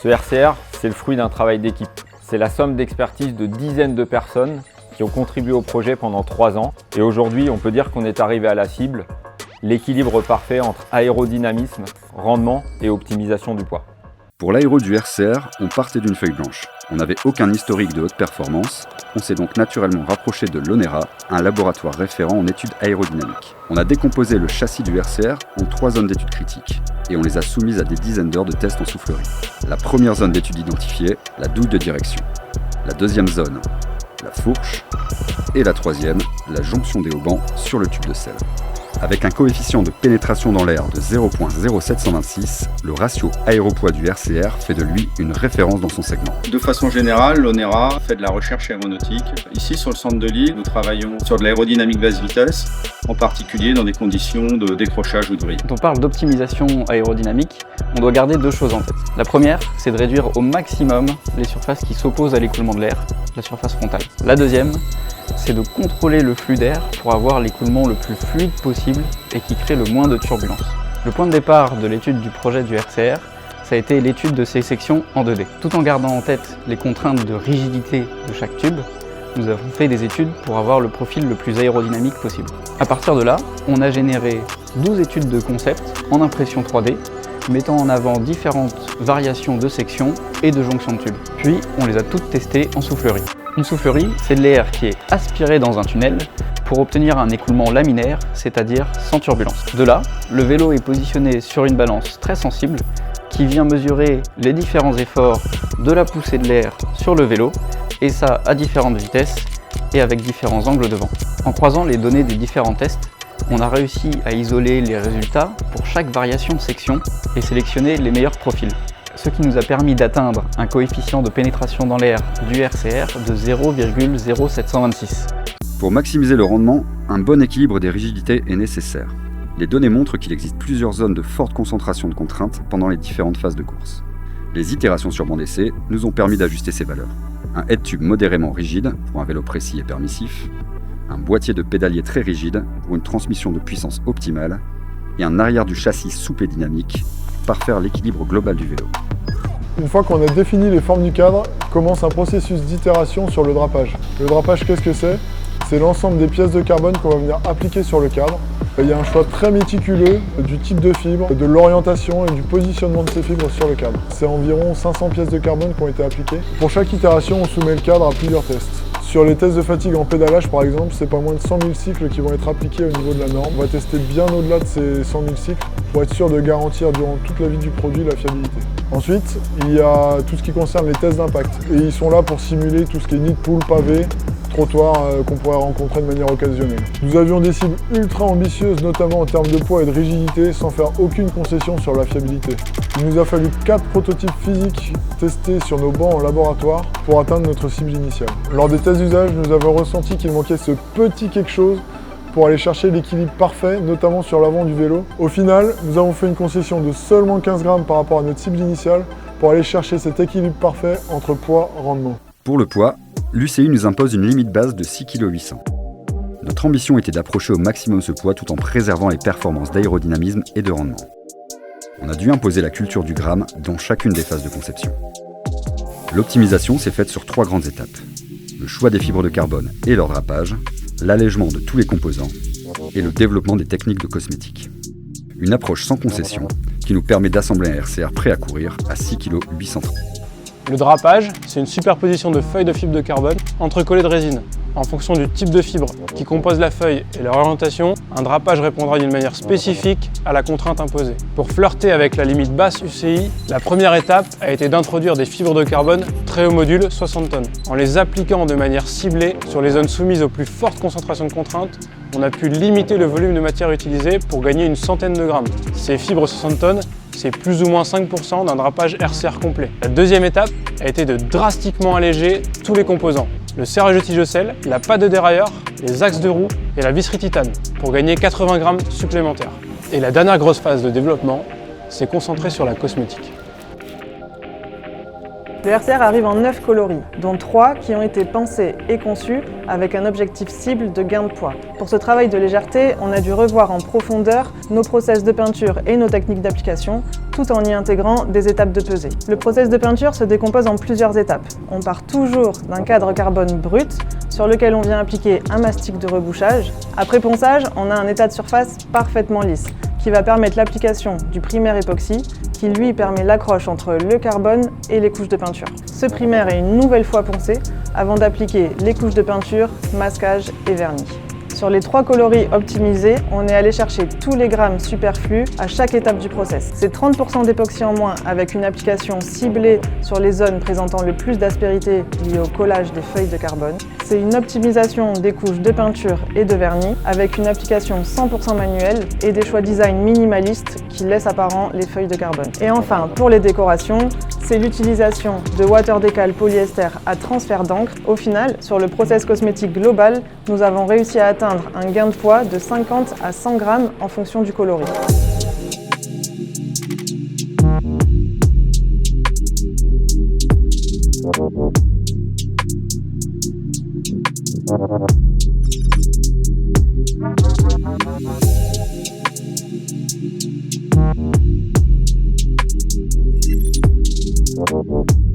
Ce RCR, c'est le fruit d'un travail d'équipe. C'est la somme d'expertise de dizaines de personnes qui ont contribué au projet pendant 3 ans. Et aujourd'hui, on peut dire qu'on est arrivé à la cible, l'équilibre parfait entre aérodynamisme, rendement et optimisation du poids. Pour l'aéro du RCR, on partait d'une feuille blanche. On n'avait aucun historique de haute performance. On s'est donc naturellement rapproché de l'ONERA, un laboratoire référent en études aérodynamiques. On a décomposé le châssis du RCR en 3 zones d'études critiques et on les a soumises à des dizaines d'heures de tests en soufflerie. La première zone d'études identifiée, la douille de direction. La deuxième zone, la fourche. Et la troisième, la jonction des haubans sur le tube de selle. Avec un coefficient de pénétration dans l'air de 0,0726, le ratio aéropoids du RCR fait de lui une référence dans son segment. De façon générale, l'ONERA fait de la recherche aéronautique. Ici, sur le centre de Lille, nous travaillons sur de l'aérodynamique basse vitesse, en particulier dans des conditions de décrochage ou de vrille. Quand on parle d'optimisation aérodynamique, on doit garder 2 choses en tête. La première, c'est de réduire au maximum les surfaces qui s'opposent à l'écoulement de l'air, la surface frontale. La deuxième, c'est de contrôler le flux d'air pour avoir l'écoulement le plus fluide possible et qui crée le moins de turbulences. Le point de départ de l'étude du projet du RCR, ça a été l'étude de ces sections en 2D. Tout en gardant en tête les contraintes de rigidité de chaque tube, nous avons fait des études pour avoir le profil le plus aérodynamique possible. À partir de là, on a généré 12 études de concept en impression 3D, mettant en avant différentes variations de sections et de jonctions de tubes. Puis, on les a toutes testées en soufflerie. Une soufflerie, c'est de l'air qui est aspiré dans un tunnel pour obtenir un écoulement laminaire, c'est-à-dire sans turbulence. De là, le vélo est positionné sur une balance très sensible qui vient mesurer les différents efforts de la poussée de l'air sur le vélo, et ça à différentes vitesses et avec différents angles de vent. En croisant les données des différents tests, on a réussi à isoler les résultats pour chaque variation de section et sélectionner les meilleurs profils. Ce qui nous a permis d'atteindre un coefficient de pénétration dans l'air du RCR de 0,0726. Pour maximiser le rendement, un bon équilibre des rigidités est nécessaire. Les données montrent qu'il existe plusieurs zones de forte concentration de contraintes pendant les différentes phases de course. Les itérations sur banc d'essai nous ont permis d'ajuster ces valeurs. Un head tube modérément rigide pour un vélo précis et permissif, un boîtier de pédalier très rigide pour une transmission de puissance optimale et un arrière du châssis souple et dynamique pour parfaire l'équilibre global du vélo. Une fois qu'on a défini les formes du cadre, commence un processus d'itération sur le drapage. Le drapage, qu'est-ce que c'est ? C'est l'ensemble des pièces de carbone qu'on va venir appliquer sur le cadre. Il y a un choix très méticuleux du type de fibre, de l'orientation et du positionnement de ces fibres sur le cadre. C'est environ 500 pièces de carbone qui ont été appliquées. Pour chaque itération, on soumet le cadre à plusieurs tests. Sur les tests de fatigue en pédalage par exemple, c'est pas moins de 100 000 cycles qui vont être appliqués au niveau de la norme. On va tester bien au-delà de ces 100 000 cycles pour être sûr de garantir durant toute la vie du produit la fiabilité. Ensuite, il y a tout ce qui concerne les tests d'impact. Et ils sont là pour simuler tout ce qui est nid de poule, pavé, trottoir qu'on pourrait rencontrer de manière occasionnelle. Nous avions des cibles ultra ambitieuses, notamment en termes de poids et de rigidité, sans faire aucune concession sur la fiabilité. Il nous a fallu 4 prototypes physiques testés sur nos bancs en laboratoire pour atteindre notre cible initiale. Lors des tests d'usage, nous avons ressenti qu'il manquait ce petit quelque chose pour aller chercher l'équilibre parfait, notamment sur l'avant du vélo. Au final, nous avons fait une concession de seulement 15 grammes par rapport à notre cible initiale pour aller chercher cet équilibre parfait entre poids et rendement. Pour le poids, l'UCI nous impose une limite base de 6,8 kg. Notre ambition était d'approcher au maximum ce poids tout en préservant les performances d'aérodynamisme et de rendement. On a dû imposer la culture du gramme dans chacune des phases de conception. L'optimisation s'est faite sur 3 grandes étapes. Le choix des fibres de carbone et leur drapage, l'allègement de tous les composants et le développement des techniques de cosmétique. Une approche sans concession qui nous permet d'assembler un RCR prêt à courir à 6,8 kg. Le drapage, c'est une superposition de feuilles de fibre de carbone entrecollées de résine. En fonction du type de fibre qui compose la feuille et leur orientation, un drapage répondra d'une manière spécifique à la contrainte imposée. Pour flirter avec la limite basse UCI, la première étape a été d'introduire des fibres de carbone très haut module 60 tonnes. En les appliquant de manière ciblée sur les zones soumises aux plus fortes concentrations de contraintes, on a pu limiter le volume de matière utilisé pour gagner une centaine de grammes. Ces fibres 60 tonnes, c'est plus ou moins 5% d'un drapage RCR complet. La deuxième étape a été de drastiquement alléger tous les composants. Le serrage de tige de selle, la patte de dérailleur, les axes de roue et la visserie titane pour gagner 80 grammes supplémentaires. Et la dernière grosse phase de développement s'est concentrée sur la cosmétique. Le RCR arrive en 9 coloris, dont 3 qui ont été pensés et conçus avec un objectif cible de gain de poids. Pour ce travail de légèreté, on a dû revoir en profondeur nos process de peinture et nos techniques d'application, tout en y intégrant des étapes de pesée. Le process de peinture se décompose en plusieurs étapes. On part toujours d'un cadre carbone brut sur lequel on vient appliquer un mastic de rebouchage. Après ponçage, on a un état de surface parfaitement lisse qui va permettre l'application du primaire époxy qui lui permet l'accroche entre le carbone et les couches de peinture. Ce primaire est une nouvelle fois poncé avant d'appliquer les couches de peinture, masquage et vernis. Sur les 3 coloris optimisés, on est allé chercher tous les grammes superflus à chaque étape du process. C'est 30% d'époxy en moins avec une application ciblée sur les zones présentant le plus d'aspérité liée au collage des feuilles de carbone. C'est une optimisation des couches de peinture et de vernis avec une application 100% manuelle et des choix design minimalistes qui laissent apparent les feuilles de carbone. Et enfin, pour les décorations, c'est l'utilisation de water décal polyester à transfert d'encre. Au final, sur le process cosmétique global, nous avons réussi à atteindre un gain de poids de 50 à 100 grammes en fonction du coloris. Thank you.